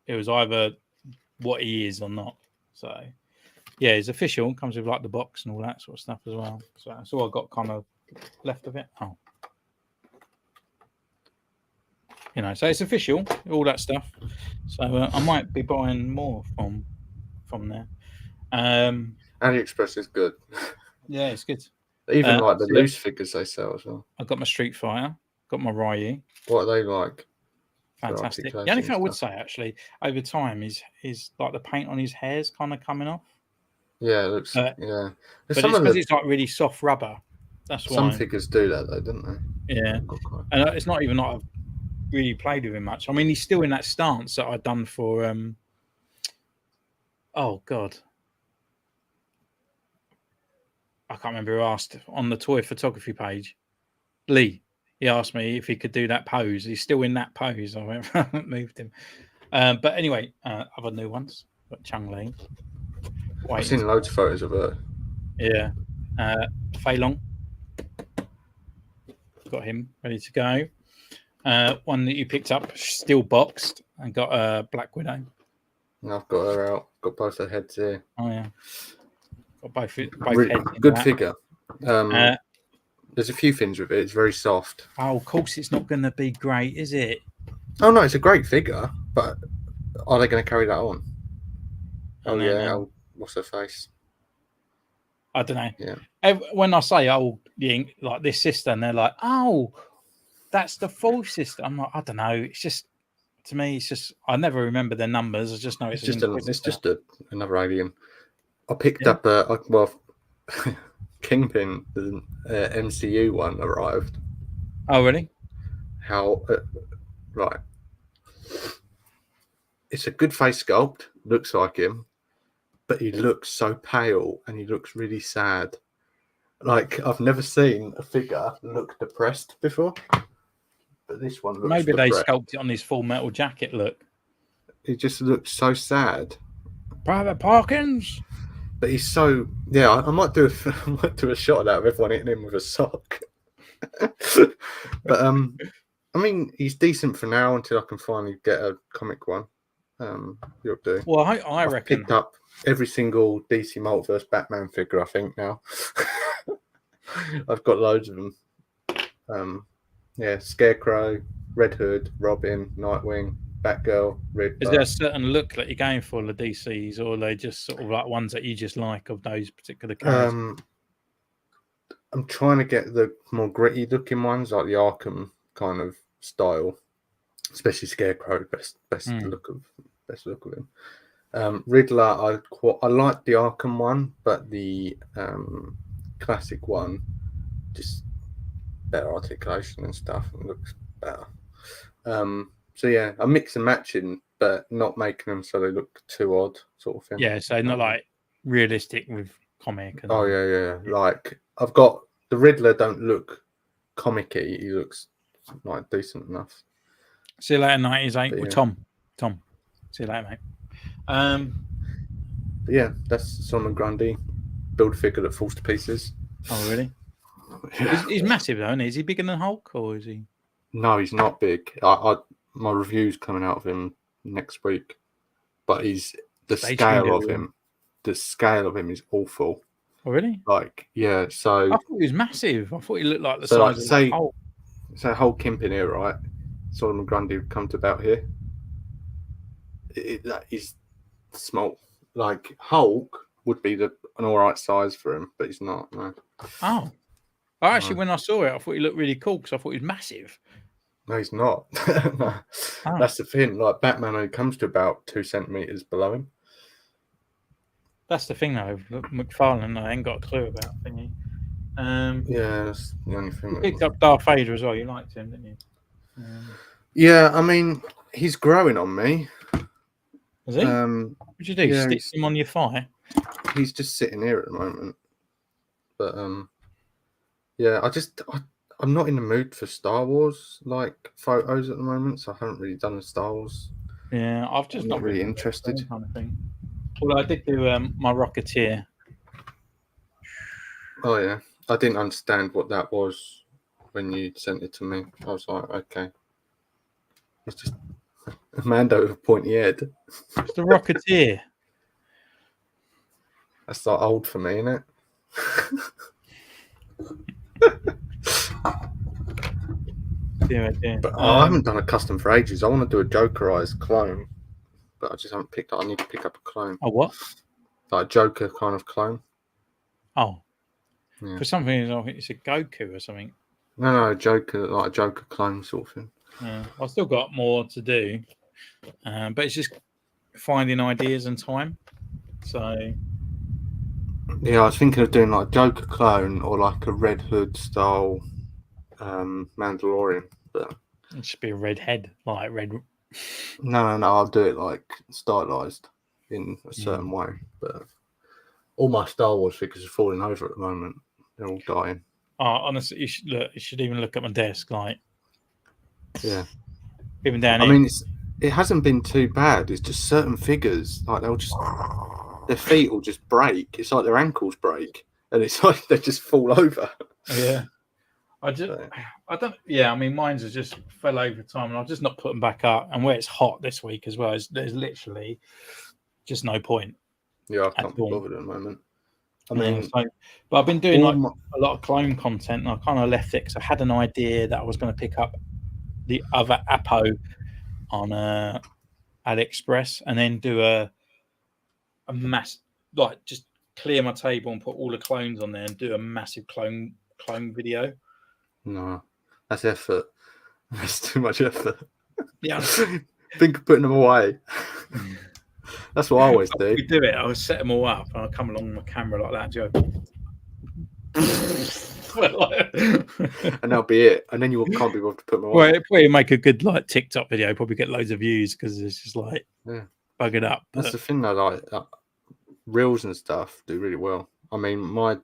It was either what he is or not. So yeah, it's official. Comes with like the box and all that sort of stuff as well. So that's all I got kind of left of it. Oh, so it's official, all that stuff. So I might be buying more from there. AliExpress is good. Yeah, it's good. Even like the loose figures they sell as well. I got my Street Fighter, got my Ryu. What are they like? Fantastic. The only thing I would say actually over time is like the paint on his hair's kind of coming off. Yeah, it looks. Yeah, but it's because it's like really soft rubber. That's why some figures do that though, don't they? Yeah, and it's not even like I've really played with him much. I mean, he's still in that stance that I've done for. Oh God. I can't remember who asked on the toy photography page. Lee, he asked me if he could do that pose. He's still in that pose. I went, moved him. But anyway, other new ones. Got Chung Lee. I've seen loads of photos of her. Yeah. Fei Long. Got him ready to go. One that you picked up, still boxed, and got Black Widow. And I've got her out. Got both her heads here. Oh, yeah. Got both really, heads good figure. There's a few things with it. It's very soft. Oh, of course, it's not going to be great, is it? Oh no, it's a great figure, but are they going to carry that on? Oh yeah. Oh, what's her face? I don't know. Yeah. When I say like this sister, and they're like, oh, that's the full sister. I'm like, I don't know. It's just to me, it's just I never remember their numbers. I just know it's just another alien. I picked up Kingpin, the MCU one arrived. Oh, really? How? Right. It's a good face sculpt. Looks like him, but he looks so pale and he looks really sad. Like I've never seen a figure look depressed before. But this one looks maybe depressed. They sculpted it on his Full Metal Jacket look. He just looks so sad. Private Parkins. But he's so I might do a shot of that of everyone hitting him with a sock. But I mean, he's decent for now until I can finally get a comic one. You'll do. Well, I reckon picked up every single DC Multiverse Batman figure. I think now I've got loads of them. Scarecrow, Red Hood, Robin, Nightwing, Batgirl, Riddler. Is there a certain look that you're going for the DCs, or are they just sort of like ones that you just like of those particular characters? I'm trying to get the more gritty looking ones, like the Arkham kind of style, especially Scarecrow. Best look of him. Riddler, I like the Arkham one, but the classic one just better articulation and stuff, and looks better. So yeah, I'm mix and matching, but not making them so they look too odd, sort of thing. Yeah, so not like realistic with comic. And yeah. Like I've got the Riddler don't look comic-y. He looks like decent enough. See you later, 98 with Tom. See you later, mate. Yeah, that's Solomon Grundy build figure that falls to pieces. Oh, really? Yeah. He's massive, though, isn't he? Is he bigger than Hulk, or is he? No, he's not big. My review's coming out of him next week, but he's the scale of him. The scale of him is awful. Oh, really? Like, yeah. So I thought he was massive. I thought he looked like the so, size like, of Hulk. So Hulk Kimpin here, right? Solomon Grundy would come to about here. That is small. Like Hulk would be an all right size for him, but he's not. No. Oh, actually, when I saw it, I thought he looked really cool because I thought he was massive. No, he's not. No. Oh. That's the thing. Like Batman only comes to about 2 centimeters below him. That's the thing, though. McFarlane, I ain't got a clue about thingy. Yeah, that's the only thing. You picked up Darth Vader as well. You liked him, didn't you? Yeah, I mean, he's growing on me. Is he? What'd you do? Yeah, Stick him on your thigh? He's just sitting here at the moment. But yeah, I'm not in the mood for Star Wars like photos at the moment, so I haven't really done the Star Wars. Yeah, I've just not really interested. Kind of thing. Well, I did do my Rocketeer. Oh yeah, I didn't understand what that was when you sent it to me. I was like, okay, it's just a Mando with a pointy head. It's the Rocketeer. That's like old for me, isn't it? Yeah. But I haven't done a custom for ages. I want to do a Jokerized clone, but I just haven't picked up. I need to pick up a clone. Oh, what? Like a Joker kind of clone. Oh. Yeah. For something, I think it's a Goku or something. No, Joker, like a Joker clone sort of thing. Yeah. I've still got more to do, but it's just finding ideas and time. So. Yeah, I was thinking of doing like a Joker clone or like a Red Hood style Mandalorian, but it should be a red head, like red. No, I'll do it like stylized in a certain way. But all my Star Wars figures are falling over at the moment. They're all dying. Oh, honestly, you should even look at my desk, like. Yeah. Even down I here. mean, it hasn't been too bad. It's just certain figures, like their feet will just break. It's like their ankles break, and it's like they just fall over. Yeah. I mean, mine's have just fell over time, and I've just not put them back up. And where it's hot this week as well, there's literally just no point. Yeah, I can't be bothered at the moment. I mean, but I've been doing a lot of clone content, and I kind of left it because I had an idea that I was going to pick up the other Apo on AliExpress and then do a mass, like just clear my table and put all the clones on there and do a massive clone video. No, that's effort. That's too much effort. Yeah. Think of putting them away. That's what I always do. We do it. I would set them all up and I'll come along with my camera like that, Joe. And that'll be it. And then you can't be able to put them away. Well, it'd probably make a good like TikTok video. Probably get loads of views because it's just like buggered up. That's the thing though. Like reels and stuff do really well. I mean, my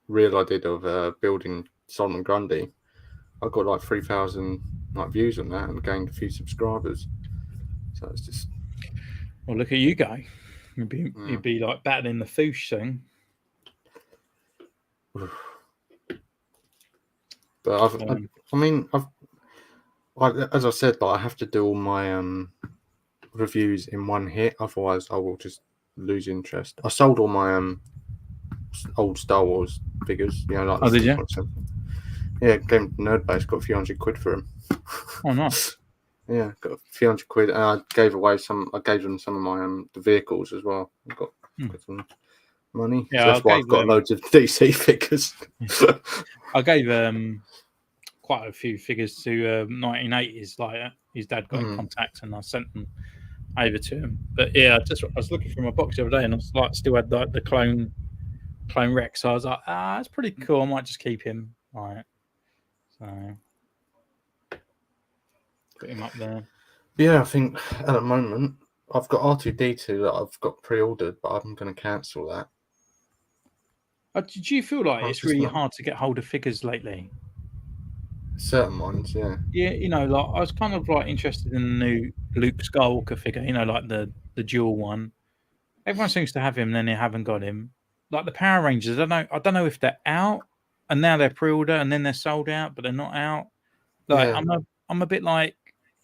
reel I did of building Solomon Grundy, I got like 3,000 like views on that and gained a few subscribers. So it's just. Well, look at you go. You'd be like battling the Foosh thing. But as I said, like I have to do all my reviews in one hit, otherwise I will just lose interest. I sold all my old Star Wars figures, you know, like. Oh, did you? Yeah, Game Nerd Base, got a few £100 for them. Oh, nice. Yeah, got a few £100, and I gave away some. I gave them some of my the vehicles as well. I got some money. Yeah, so that's why I've got loads of DC figures. I gave quite a few figures to 1980s. Like his dad got in contact, and I sent them over to him. But yeah, I was looking through my box the other day, and I was like, still had like the clone Rex. So I was like, it's pretty cool. I might just keep him. Right. So put him up there. Yeah, I think at the moment I've got R2D2 that I've got pre-ordered, but I'm going to cancel that. Did you feel like it's really hard to get hold of figures lately? Certain ones, yeah. Yeah, you know, like I was kind of like interested in the new Luke Skywalker figure, you know, like the dual one. Everyone seems to have him, and then they haven't got him. Like the Power Rangers, I don't know if they're out and now they're pre-order and then they're sold out, but they're not out. Like Yeah. I'm a bit like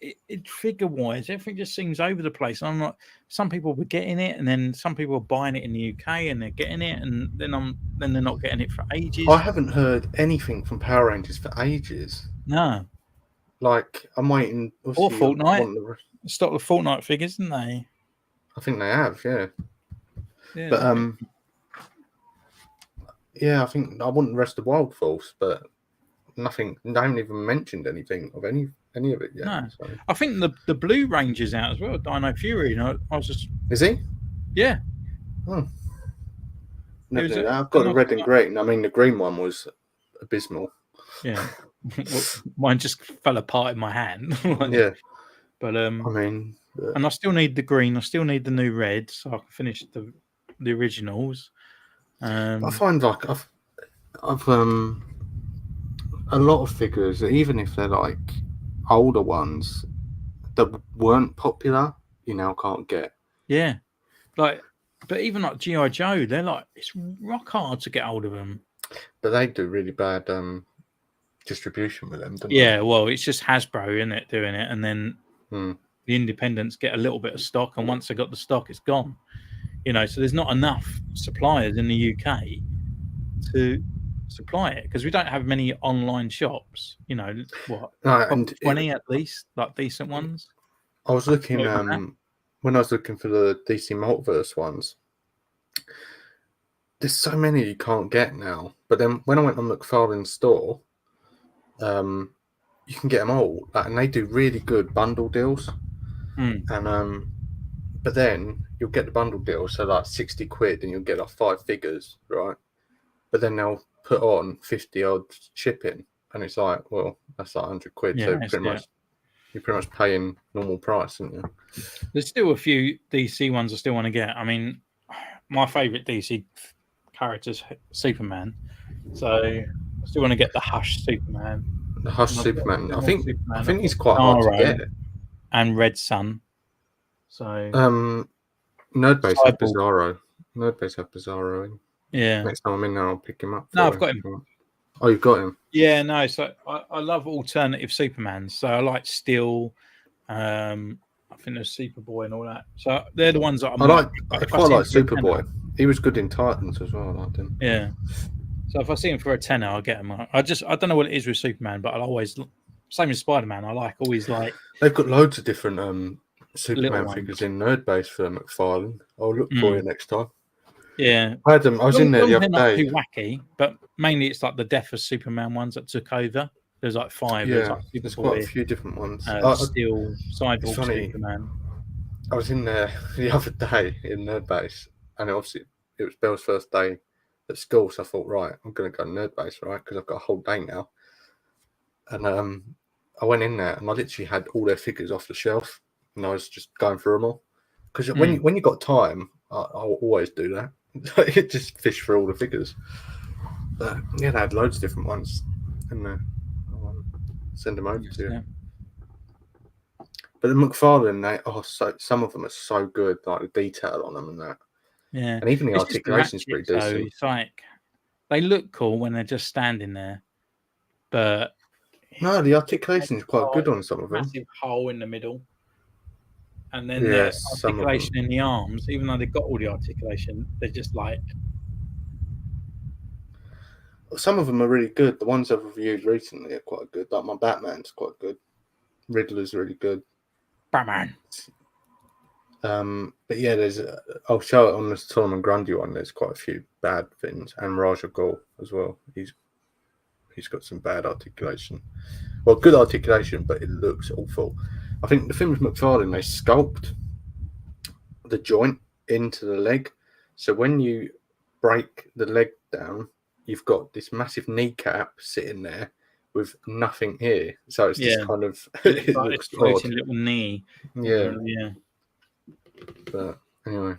it figure-wise, everything just seems over the place. I'm not. Some people were getting it, and then some people are buying it in the UK, and they're getting it, and then they're not getting it for ages. I haven't heard anything from Power Rangers for ages. No. Like I'm waiting. Or Fortnite. Stop the Fortnite figures, didn't they? I think they have, yeah. Yeah. But yeah, I think I wouldn't rest the Wild Force, but nothing. They haven't even mentioned anything of any of it yet. No. So. I think the Blue Ranger's out as well. Dino Fury. You know, I was just. Is he? Yeah. Oh. I've got the red and green. I mean, the green one was abysmal. Yeah. Well, mine just fell apart in my hand. Yeah. But I mean, and I still need the green. I still need the new red, so I can finish the originals. I find like I've a lot of figures, even if they're like older ones that weren't popular, you now can't get. Yeah, like, but even like G.I. Joe, they're like it's rock hard to get hold of them. But they do really bad distribution with them, don't yeah, they? well, it's just Hasbro, isn't it, doing it, and then the independents get a little bit of stock, and once they got the stock, it's gone. You know, so there's not enough suppliers in the UK to supply it because we don't have many online shops. You know, what? No, and 20 at least, like decent ones. I was looking when I was looking for the DC Multiverse ones. There's so many you can't get now. But then when I went on McFarlane's store, you can get them all, and they do really good bundle deals. And but then you'll get the bundle deal, so like 60 quid, and you'll get like 5 figures, right? But then they'll put on 50 odd shipping, and it's like, well, that's like 100 quid. Yeah, so you're pretty much paying normal price, aren't you? There's still a few DC ones I still want to get. I mean, my favourite DC character is Superman, so I still want to get the Hush Superman. The Hush Superman. I think he's quite hard to get. And Red Sun. So Nerdbase have Bizarro. Nerdbase have Bizarro. Yeah. Next time I'm in there, I'll pick him up. No, I've got him. Oh, you've got him? Yeah, no. So I love alternative Supermans. So I like Steel. I think there's Superboy and all that. So they're the ones that I quite like Superboy. He was good in Titans as well. I liked him. Yeah. So if I see him for a tenner, I'll get him. I don't know what it is with Superman, but I'll always same as Spider-Man. Always like they've got loads of different Superman figures in Nerdbase for McFarlane. I'll look for you next time. Yeah, I was in there the other day. Too wacky, but mainly it's like the Death of Superman ones that took over. There's like 5. Yeah, there's quite a few different ones. Steel, Cyborg, Superman. I was in there the other day in Nerdbase, and obviously it was Bell's first day at school, so I thought, right, I'm going to go to Nerdbase, right, because I've got a whole day now. And I went in there, and I literally had all their figures off the shelf, and I was just going through them all. Because when you got time, I'll always do that. Just fish for all the figures. But yeah, they had loads of different ones, and I'll send them over to you. Yeah. But the McFarlane, some of them are so good, like the detail on them and that. Yeah, and even the articulation is pretty decent. So it's like they look cool when they're just standing there, but no, the articulation is quite good on some of them. Massive hole in the middle, and then the articulation in the arms. Even though they've got all the articulation, they're just like. Some of them are really good. The ones I've reviewed recently are quite good. Like my Batman's quite good. Riddler's really good. Batman. But yeah, I'll show it on the Solomon Grundy one. There's quite a few bad things, and Raja Ghul as well. He's got some bad articulation. Well, good articulation, but it looks awful. I think the thing with McFarlane, they sculpt the joint into the leg, so when you break the leg down, you've got this massive kneecap sitting there with nothing here. So it's just kind of it looks odd. Little knee. Yeah. Yeah. But anyway,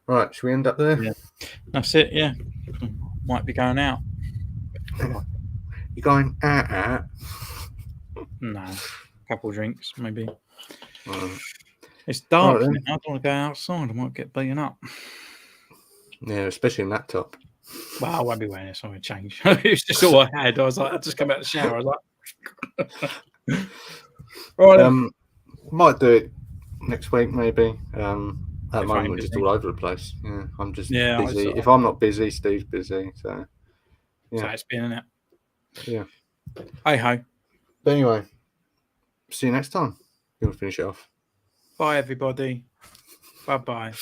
right, should we end up there? Yeah, that's it. Yeah, might be going out. You going out? No, couple drinks maybe. It's dark. Right, Now. I don't want to go outside. I might get beaten up. Yeah, especially in that top. Well, I won't be wearing this. I'm going to change. It's just all I had. I was like, I just come out of the shower. I was like, all right. Then. Might do it next week, maybe. At the If moment, I'm we're just busy. all over the place. Yeah, I'm just Yeah, busy. If I'm not busy, Steve's busy. So, So yeah, it's been in it. yeah. Hey ho. But anyway, see you next time. You want to finish it off? Bye, everybody. Bye-bye.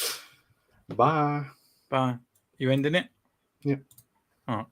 Bye. Bye. You ending it? Yep. All right.